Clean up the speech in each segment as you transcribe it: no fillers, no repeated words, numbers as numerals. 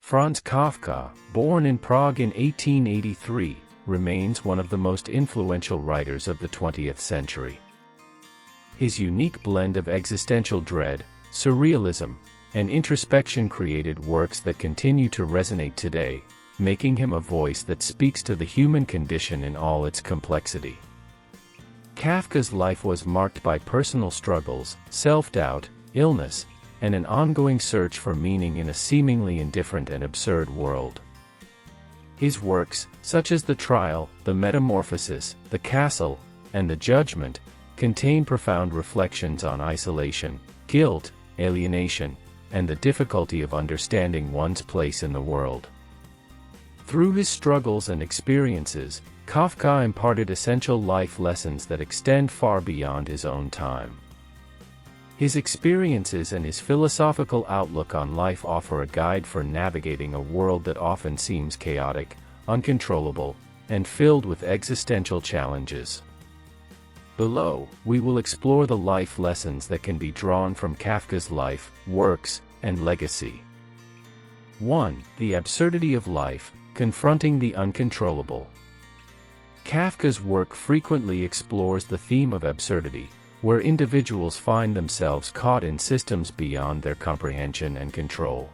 Franz Kafka, born in Prague in 1883, remains one of the most influential writers of the 20th century. His unique blend of existential dread, surrealism, and introspection created works that continue to resonate today, making him a voice that speaks to the human condition in all its complexity. Kafka's life was marked by personal struggles, self-doubt, illness, and an ongoing search for meaning in a seemingly indifferent and absurd world. His works, such as The Trial, The Metamorphosis, The Castle, and The Judgment, contain profound reflections on isolation, guilt, alienation, and the difficulty of understanding one's place in the world. Through his struggles and experiences, Kafka imparted essential life lessons that extend far beyond his own time. His experiences and his philosophical outlook on life offer a guide for navigating a world that often seems chaotic, uncontrollable, and filled with existential challenges. Below, we will explore the life lessons that can be drawn from Kafka's life, works, and legacy. 1. The absurdity of life, confronting the uncontrollable. Kafka's work frequently explores the theme of absurdity, where individuals find themselves caught in systems beyond their comprehension and control.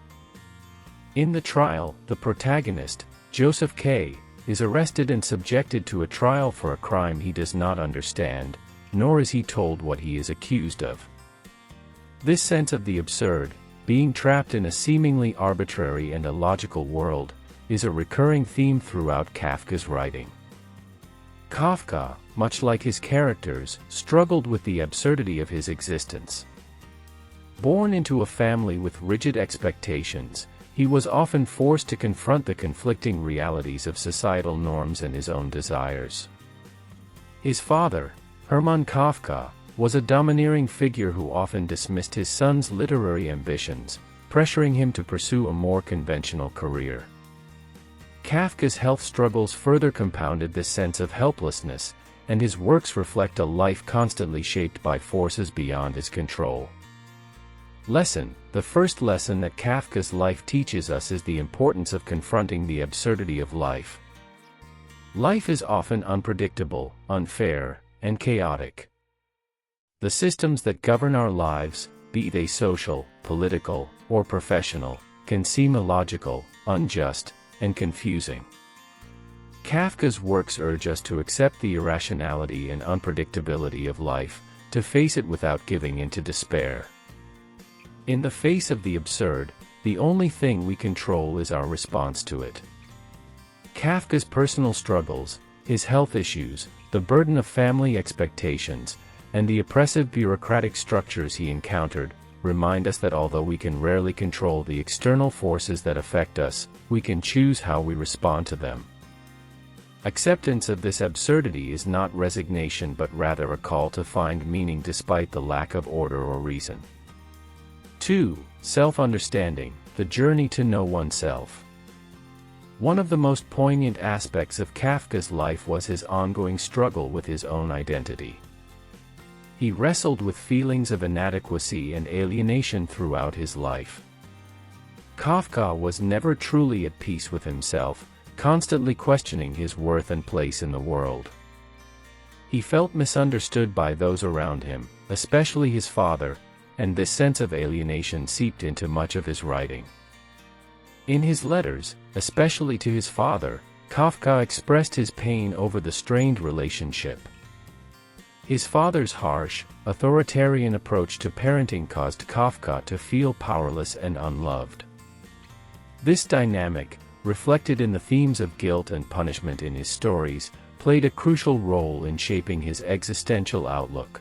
In The Trial, the protagonist, Joseph K., is arrested and subjected to a trial for a crime he does not understand, nor is he told what he is accused of. This sense of the absurd, being trapped in a seemingly arbitrary and illogical world, is a recurring theme throughout Kafka's writing. Kafka, much like his characters, struggled with the absurdity of his existence. Born into a family with rigid expectations, he was often forced to confront the conflicting realities of societal norms and his own desires. His father, Hermann Kafka, was a domineering figure who often dismissed his son's literary ambitions, pressuring him to pursue a more conventional career. Kafka's health struggles further compounded this sense of helplessness, and his works reflect a life constantly shaped by forces beyond his control. Lesson: the first lesson that Kafka's life teaches us is the importance of confronting the absurdity of life. Life is often unpredictable, unfair, and chaotic. The systems that govern our lives, be they social, political, or professional, can seem illogical, unjust, and confusing. Kafka's works urge us to accept the irrationality and unpredictability of life, to face it without giving in to despair. In the face of the absurd, the only thing we control is our response to it. Kafka's personal struggles, his health issues, the burden of family expectations, and the oppressive bureaucratic structures he encountered, remind us that although we can rarely control the external forces that affect us, we can choose how we respond to them. Acceptance of this absurdity is not resignation but rather a call to find meaning despite the lack of order or reason. 2. Self-understanding, the journey to know oneself. One of the most poignant aspects of Kafka's life was his ongoing struggle with his own identity. He wrestled with feelings of inadequacy and alienation throughout his life. Kafka was never truly at peace with himself, constantly questioning his worth and place in the world. He felt misunderstood by those around him, especially his father, and this sense of alienation seeped into much of his writing. In his letters, especially to his father, Kafka expressed his pain over the strained relationship. His father's harsh, authoritarian approach to parenting caused Kafka to feel powerless and unloved. This dynamic, reflected in the themes of guilt and punishment in his stories, played a crucial role in shaping his existential outlook.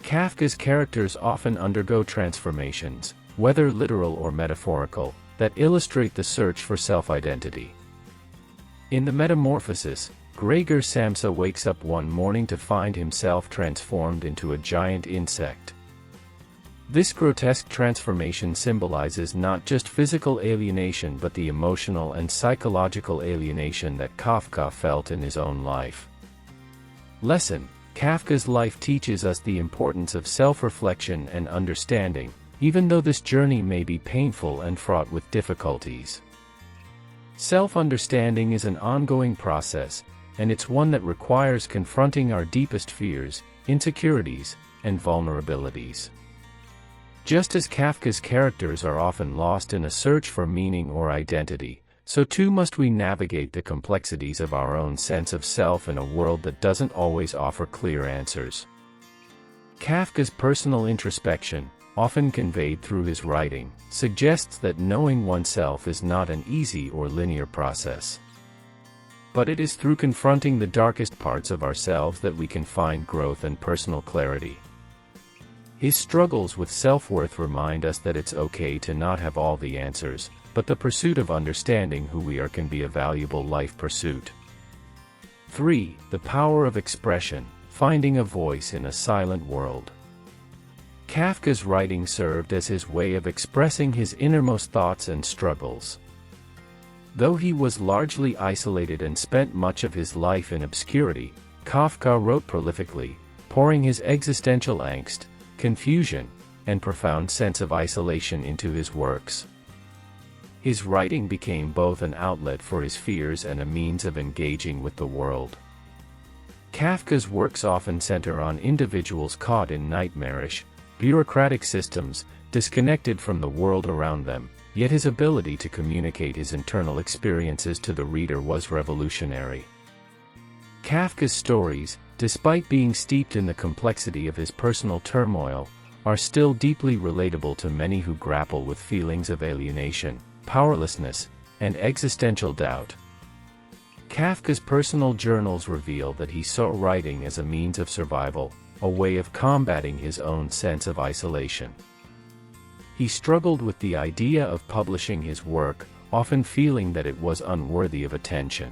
Kafka's characters often undergo transformations, whether literal or metaphorical, that illustrate the search for self-identity. In The Metamorphosis, Gregor Samsa wakes up one morning to find himself transformed into a giant insect. This grotesque transformation symbolizes not just physical alienation but the emotional and psychological alienation that Kafka felt in his own life. Lesson: Kafka's life teaches us the importance of self-reflection and understanding, even though this journey may be painful and fraught with difficulties. Self-understanding is an ongoing process, and it's one that requires confronting our deepest fears, insecurities, and vulnerabilities. Just as Kafka's characters are often lost in a search for meaning or identity, so too must we navigate the complexities of our own sense of self in a world that doesn't always offer clear answers. Kafka's personal introspection, often conveyed through his writing, suggests that knowing oneself is not an easy or linear process. But it is through confronting the darkest parts of ourselves that we can find growth and personal clarity. His struggles with self-worth remind us that it's okay to not have all the answers, but the pursuit of understanding who we are can be a valuable life pursuit. 3. The power of expression, finding a voice in a silent world. Kafka's writing served as his way of expressing his innermost thoughts and struggles. Though he was largely isolated and spent much of his life in obscurity, Kafka wrote prolifically, pouring his existential angst, confusion, and profound sense of isolation into his works. His writing became both an outlet for his fears and a means of engaging with the world. Kafka's works often center on individuals caught in nightmarish, bureaucratic systems, disconnected from the world around them, yet his ability to communicate his internal experiences to the reader was revolutionary. Kafka's stories, despite being steeped in the complexity of his personal turmoil, are still deeply relatable to many who grapple with feelings of alienation, powerlessness, and existential doubt. Kafka's personal journals reveal that he saw writing as a means of survival, a way of combating his own sense of isolation. He struggled with the idea of publishing his work, often feeling that it was unworthy of attention.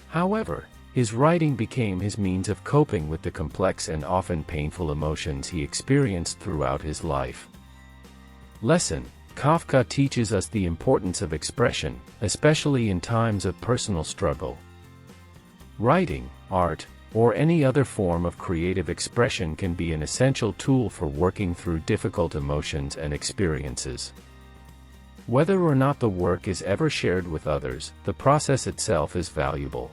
However, his writing became his means of coping with the complex and often painful emotions he experienced throughout his life. Lesson: Kafka teaches us the importance of expression, especially in times of personal struggle. Writing, art, or any other form of creative expression can be an essential tool for working through difficult emotions and experiences. Whether or not the work is ever shared with others, the process itself is valuable.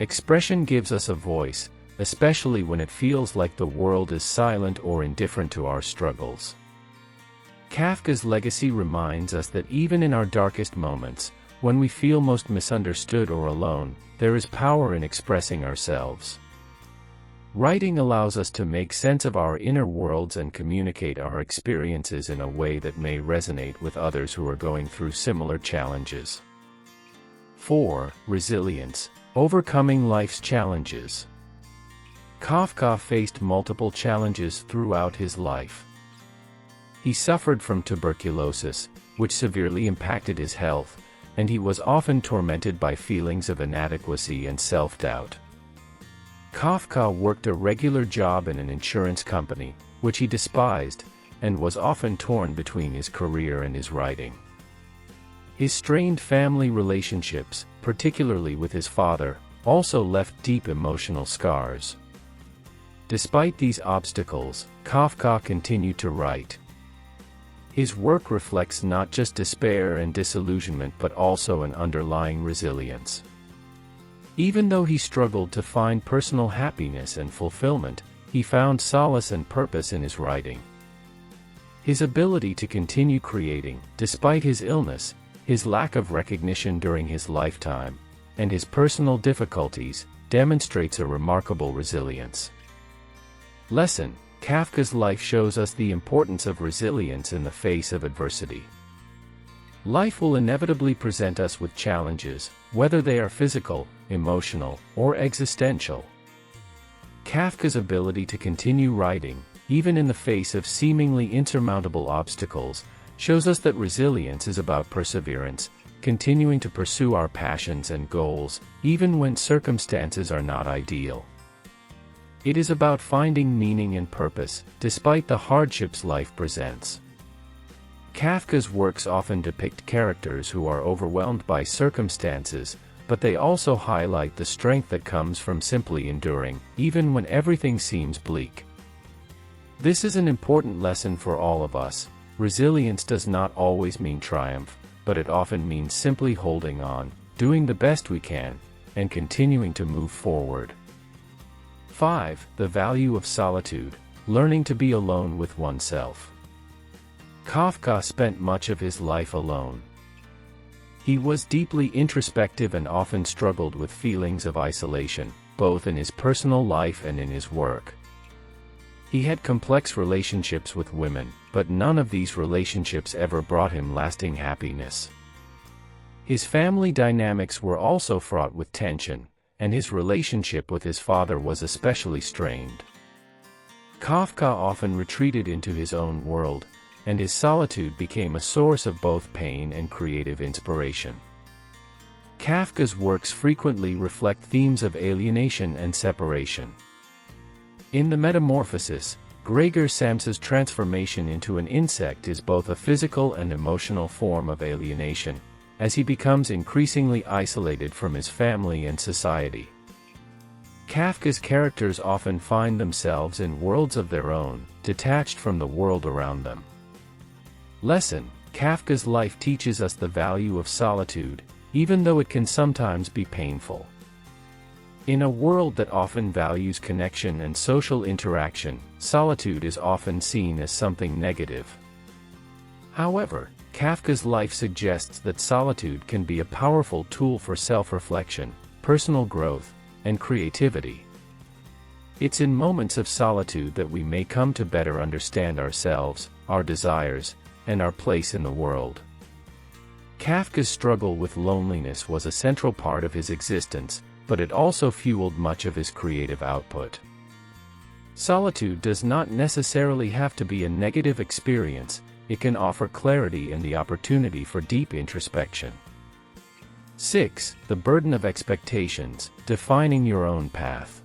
Expression gives us a voice, especially when it feels like the world is silent or indifferent to our struggles. Kafka's legacy reminds us that even in our darkest moments, when we feel most misunderstood or alone, there is power in expressing ourselves. Writing allows us to make sense of our inner worlds and communicate our experiences in a way that may resonate with others who are going through similar challenges. 4. Resilience, overcoming life's challenges. Kafka faced multiple challenges throughout his life. He suffered from tuberculosis, which severely impacted his health, and he was often tormented by feelings of inadequacy and self-doubt. Kafka worked a regular job in an insurance company, which he despised, and was often torn between his career and his writing. His strained family relationships, particularly with his father, also left deep emotional scars. Despite these obstacles, Kafka continued to write. His work reflects not just despair and disillusionment but also an underlying resilience. Even though he struggled to find personal happiness and fulfillment, he found solace and purpose in his writing. His ability to continue creating, despite his illness, his lack of recognition during his lifetime, and his personal difficulties, demonstrates a remarkable resilience. Lesson: Kafka's life shows us the importance of resilience in the face of adversity. Life will inevitably present us with challenges, whether they are physical, emotional, or existential. Kafka's ability to continue writing, even in the face of seemingly insurmountable obstacles, shows us that resilience is about perseverance, continuing to pursue our passions and goals, even when circumstances are not ideal. It is about finding meaning and purpose, despite the hardships life presents. Kafka's works often depict characters who are overwhelmed by circumstances, but they also highlight the strength that comes from simply enduring, even when everything seems bleak. This is an important lesson for all of us. Resilience does not always mean triumph, but it often means simply holding on, doing the best we can, and continuing to move forward. 5. The value of solitude, learning to be alone with oneself. Kafka spent much of his life alone. He was deeply introspective and often struggled with feelings of isolation, both in his personal life and in his work. He had complex relationships with women, but none of these relationships ever brought him lasting happiness. His family dynamics were also fraught with tension, and his relationship with his father was especially strained. Kafka often retreated into his own world, and his solitude became a source of both pain and creative inspiration. Kafka's works frequently reflect themes of alienation and separation. In the Metamorphosis, Gregor Samsa's transformation into an insect is both a physical and emotional form of alienation, as he becomes increasingly isolated from his family and society. Kafka's characters often find themselves in worlds of their own, detached from the world around them. Lesson: Kafka's life teaches us the value of solitude, even though it can sometimes be painful. In a world that often values connection and social interaction, solitude is often seen as something negative. However, Kafka's life suggests that solitude can be a powerful tool for self-reflection, personal growth, and creativity. It's in moments of solitude that we may come to better understand ourselves, our desires, and our place in the world. Kafka's struggle with loneliness was a central part of his existence, but it also fueled much of his creative output. Solitude does not necessarily have to be a negative experience. It can offer clarity and the opportunity for deep introspection. 6. The burden of expectations, defining your own path.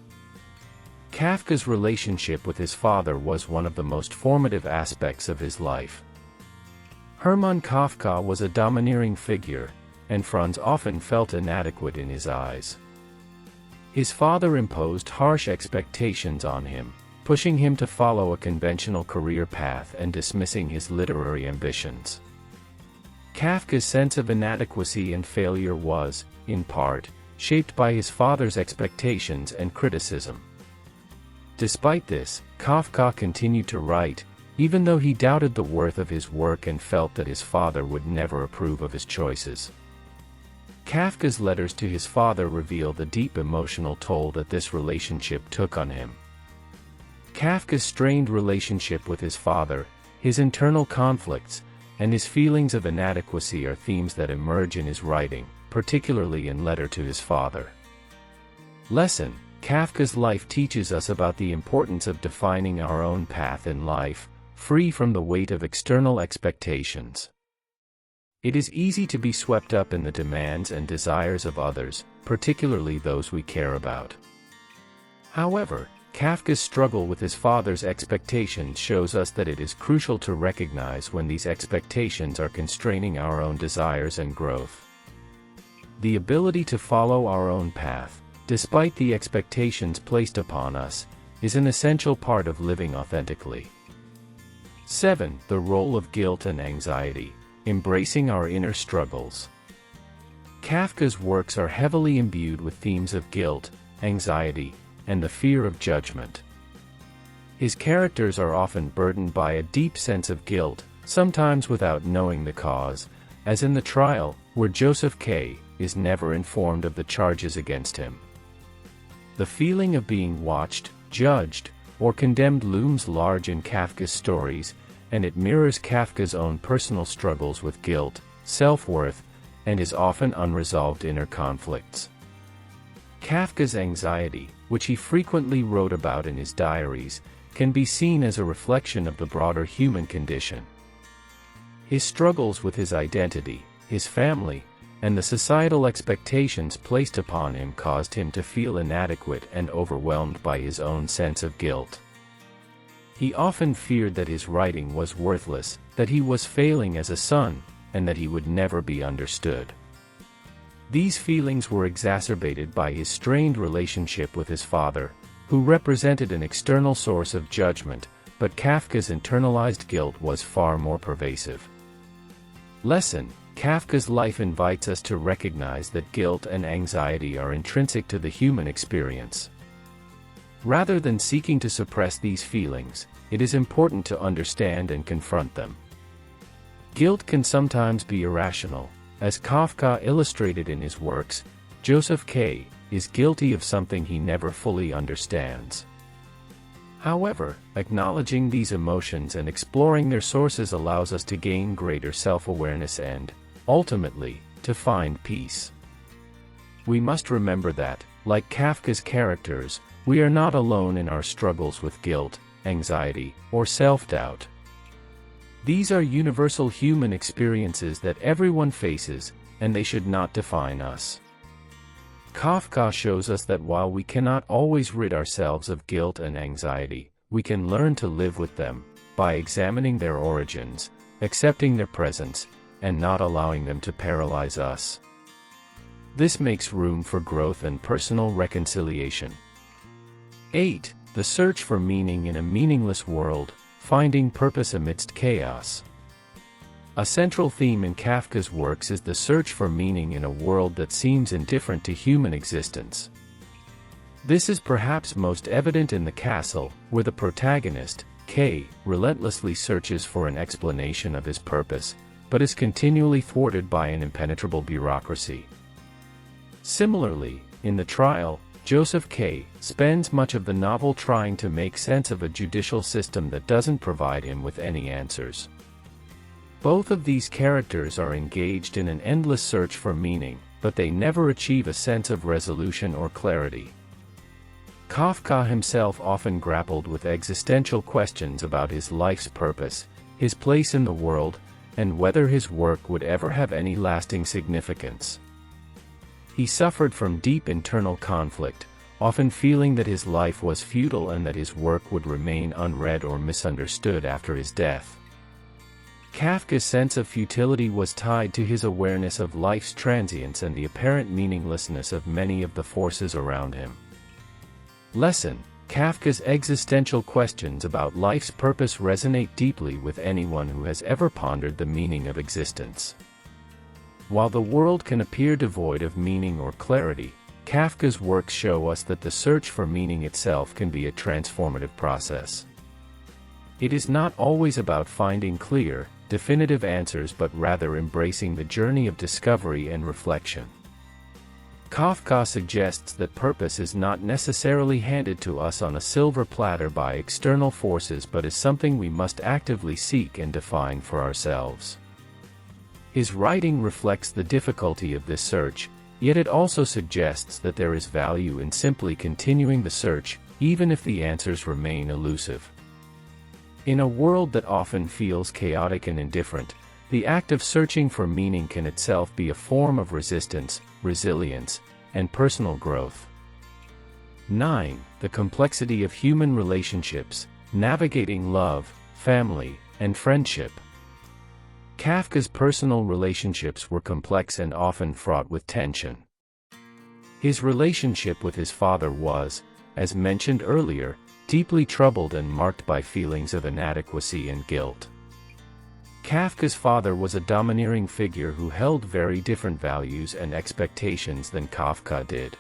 Kafka's relationship with his father was one of the most formative aspects of his life. Hermann Kafka was a domineering figure, and Franz often felt inadequate in his eyes. His father imposed harsh expectations on him, pushing him to follow a conventional career path and dismissing his literary ambitions. Kafka's sense of inadequacy and failure was, in part, shaped by his father's expectations and criticism. Despite this, Kafka continued to write, even though he doubted the worth of his work and felt that his father would never approve of his choices. Kafka's letters to his father reveal the deep emotional toll that this relationship took on him. Kafka's strained relationship with his father, his internal conflicts, and his feelings of inadequacy are themes that emerge in his writing, particularly in Letter to His Father. Lesson: Kafka's life teaches us about the importance of defining our own path in life, free from the weight of external expectations. It is easy to be swept up in the demands and desires of others, particularly those we care about. However, Kafka's struggle with his father's expectations shows us that it is crucial to recognize when these expectations are constraining our own desires and growth. The ability to follow our own path, despite the expectations placed upon us, is an essential part of living authentically. 7. The role of guilt and anxiety, embracing our inner struggles. Kafka's works are heavily imbued with themes of guilt, anxiety, and the fear of judgment. His characters are often burdened by a deep sense of guilt, sometimes without knowing the cause, as in The Trial, where Joseph K. is never informed of the charges against him. The feeling of being watched, judged, or condemned looms large in Kafka's stories, and it mirrors Kafka's own personal struggles with guilt, self-worth, and his often unresolved inner conflicts. Kafka's anxiety, which he frequently wrote about in his diaries, can be seen as a reflection of the broader human condition. His struggles with his identity, his family, and the societal expectations placed upon him caused him to feel inadequate and overwhelmed by his own sense of guilt. He often feared that his writing was worthless, that he was failing as a son, and that he would never be understood. These feelings were exacerbated by his strained relationship with his father, who represented an external source of judgment, but Kafka's internalized guilt was far more pervasive. Lesson: Kafka's life invites us to recognize that guilt and anxiety are intrinsic to the human experience. Rather than seeking to suppress these feelings, it is important to understand and confront them. Guilt can sometimes be irrational. As Kafka illustrated in his works, Joseph K. is guilty of something he never fully understands. However, acknowledging these emotions and exploring their sources allows us to gain greater self-awareness and, ultimately, to find peace. We must remember that, like Kafka's characters, we are not alone in our struggles with guilt, anxiety, or self-doubt. These are universal human experiences that everyone faces, and they should not define us. Kafka shows us that while we cannot always rid ourselves of guilt and anxiety, we can learn to live with them, by examining their origins, accepting their presence, and not allowing them to paralyze us. This makes room for growth and personal reconciliation. 8. The search for meaning in a meaningless world, finding purpose amidst chaos. A central theme in Kafka's works is the search for meaning in a world that seems indifferent to human existence. This is perhaps most evident in The Castle, where the protagonist, K, relentlessly searches for an explanation of his purpose, but is continually thwarted by an impenetrable bureaucracy. Similarly, in The Trial, Joseph K. spends much of the novel trying to make sense of a judicial system that doesn't provide him with any answers. Both of these characters are engaged in an endless search for meaning, but they never achieve a sense of resolution or clarity. Kafka himself often grappled with existential questions about his life's purpose, his place in the world, and whether his work would ever have any lasting significance. He suffered from deep internal conflict, often feeling that his life was futile and that his work would remain unread or misunderstood after his death. Kafka's sense of futility was tied to his awareness of life's transience and the apparent meaninglessness of many of the forces around him. Lesson: Kafka's existential questions about life's purpose resonate deeply with anyone who has ever pondered the meaning of existence. While the world can appear devoid of meaning or clarity, Kafka's works show us that the search for meaning itself can be a transformative process. It is not always about finding clear, definitive answers but rather embracing the journey of discovery and reflection. Kafka suggests that purpose is not necessarily handed to us on a silver platter by external forces but is something we must actively seek and define for ourselves. His writing reflects the difficulty of this search, yet it also suggests that there is value in simply continuing the search, even if the answers remain elusive. In a world that often feels chaotic and indifferent, the act of searching for meaning can itself be a form of resistance, resilience, and personal growth. 9. The complexity of human relationships, navigating love, family, and friendship. Kafka's personal relationships were complex and often fraught with tension. His relationship with his father was, as mentioned earlier, deeply troubled and marked by feelings of inadequacy and guilt. Kafka's father was a domineering figure who held very different values and expectations than Kafka did.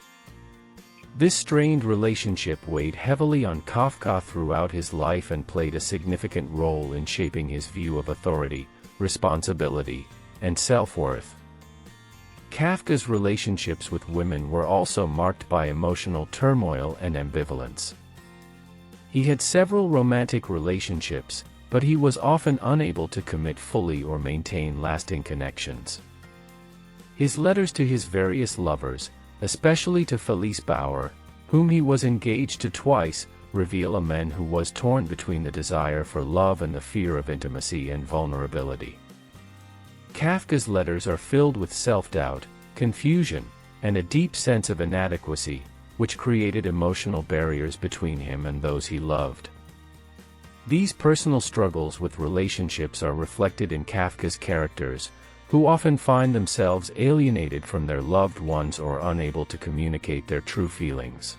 This strained relationship weighed heavily on Kafka throughout his life and played a significant role in shaping his view of authority, responsibility, and self-worth. Kafka's relationships with women were also marked by emotional turmoil and ambivalence. He had several romantic relationships, but he was often unable to commit fully or maintain lasting connections. His letters to his various lovers, especially to Felice Bauer, whom he was engaged to twice, reveal a man who was torn between the desire for love and the fear of intimacy and vulnerability. Kafka's letters are filled with self-doubt, confusion, and a deep sense of inadequacy, which created emotional barriers between him and those he loved. These personal struggles with relationships are reflected in Kafka's characters, who often find themselves alienated from their loved ones or unable to communicate their true feelings.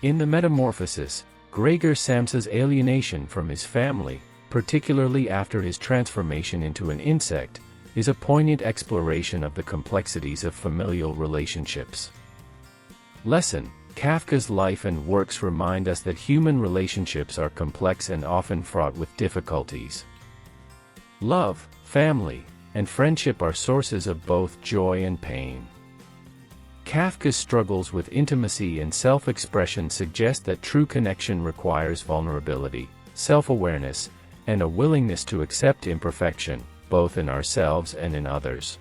In the Metamorphosis, Gregor Samsa's alienation from his family, particularly after his transformation into an insect, is a poignant exploration of the complexities of familial relationships. Lesson: Kafka's life and works remind us that human relationships are complex and often fraught with difficulties. Love, family, and friendship are sources of both joy and pain. Kafka's struggles with intimacy and self-expression suggest that true connection requires vulnerability, self-awareness, and a willingness to accept imperfection, both in ourselves and in others.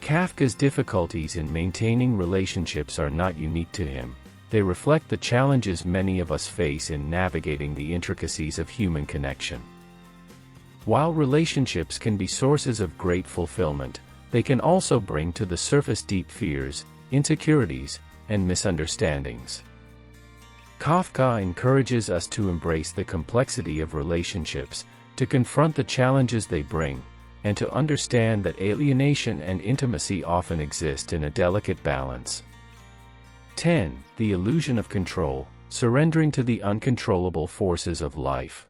Kafka's difficulties in maintaining relationships are not unique to him. They reflect the challenges many of us face in navigating the intricacies of human connection. While relationships can be sources of great fulfillment, they can also bring to the surface deep fears, insecurities, and misunderstandings. Kafka encourages us to embrace the complexity of relationships, to confront the challenges they bring, and to understand that alienation and intimacy often exist in a delicate balance. 10. The illusion of control, surrendering to the uncontrollable forces of life.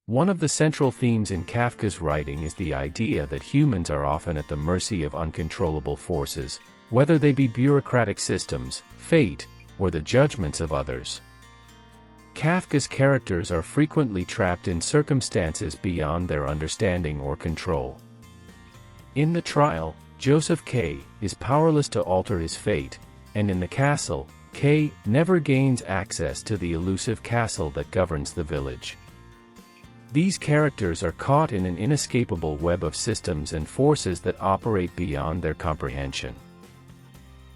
One of the central themes in Kafka's writing is the idea that humans are often at the mercy of uncontrollable forces, whether they be bureaucratic systems, fate, or the judgments of others. Kafka's characters are frequently trapped in circumstances beyond their understanding or control. In The Trial, Joseph K. is powerless to alter his fate, and in The Castle, K. never gains access to the elusive castle that governs the village. These characters are caught in an inescapable web of systems and forces that operate beyond their comprehension.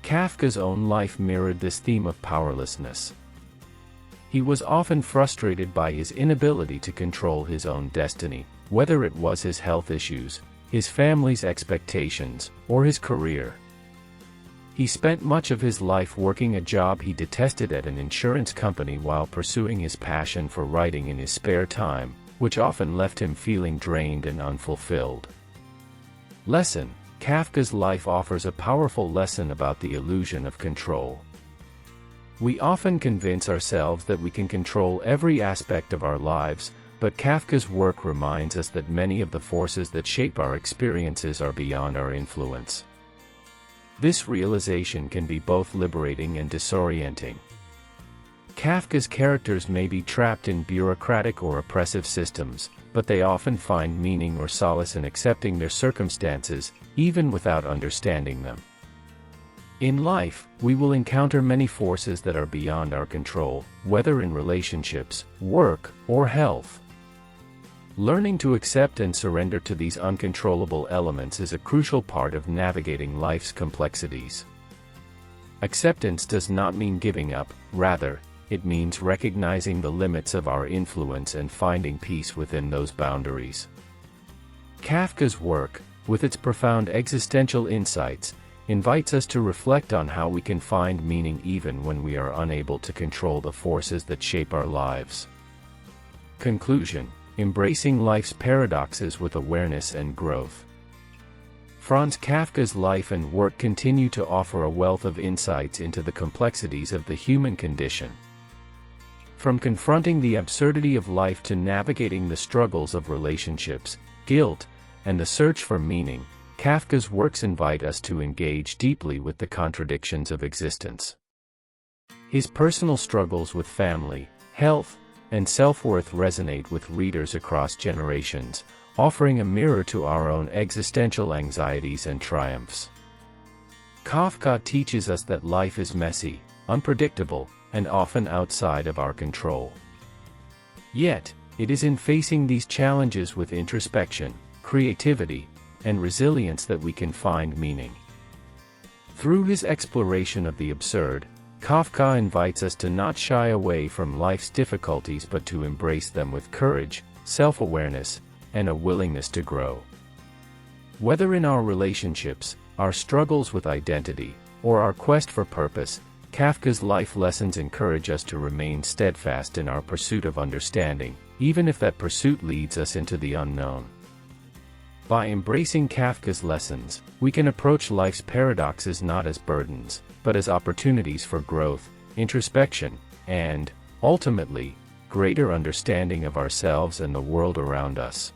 Kafka's own life mirrored this theme of powerlessness. He was often frustrated by his inability to control his own destiny, whether it was his health issues, his family's expectations, or his career. He spent much of his life working a job he detested at an insurance company while pursuing his passion for writing in his spare time, which often left him feeling drained and unfulfilled. Lesson: Kafka's life offers a powerful lesson about the illusion of control. We often convince ourselves that we can control every aspect of our lives, but Kafka's work reminds us that many of the forces that shape our experiences are beyond our influence. This realization can be both liberating and disorienting. Kafka's characters may be trapped in bureaucratic or oppressive systems, but they often find meaning or solace in accepting their circumstances, even without understanding them. In life, we will encounter many forces that are beyond our control, whether in relationships, work, or health. Learning to accept and surrender to these uncontrollable elements is a crucial part of navigating life's complexities. Acceptance does not mean giving up, rather, it means recognizing the limits of our influence and finding peace within those boundaries. Kafka's work, with its profound existential insights, invites us to reflect on how we can find meaning even when we are unable to control the forces that shape our lives. Conclusion: embracing life's paradoxes with awareness and growth. Franz Kafka's life and work continue to offer a wealth of insights into the complexities of the human condition. From confronting the absurdity of life to navigating the struggles of relationships, guilt, and the search for meaning, Kafka's works invite us to engage deeply with the contradictions of existence. His personal struggles with family, health, and self-worth resonate with readers across generations, offering a mirror to our own existential anxieties and triumphs. Kafka teaches us that life is messy, unpredictable, and often outside of our control. Yet, it is in facing these challenges with introspection, creativity, and resilience that we can find meaning. Through his exploration of the absurd, Kafka invites us to not shy away from life's difficulties but to embrace them with courage, self-awareness, and a willingness to grow. Whether in our relationships, our struggles with identity, or our quest for purpose, Kafka's life lessons encourage us to remain steadfast in our pursuit of understanding, even if that pursuit leads us into the unknown. By embracing Kafka's lessons, we can approach life's paradoxes not as burdens, but as opportunities for growth, introspection, and Ultimately, greater understanding of ourselves and the world around us.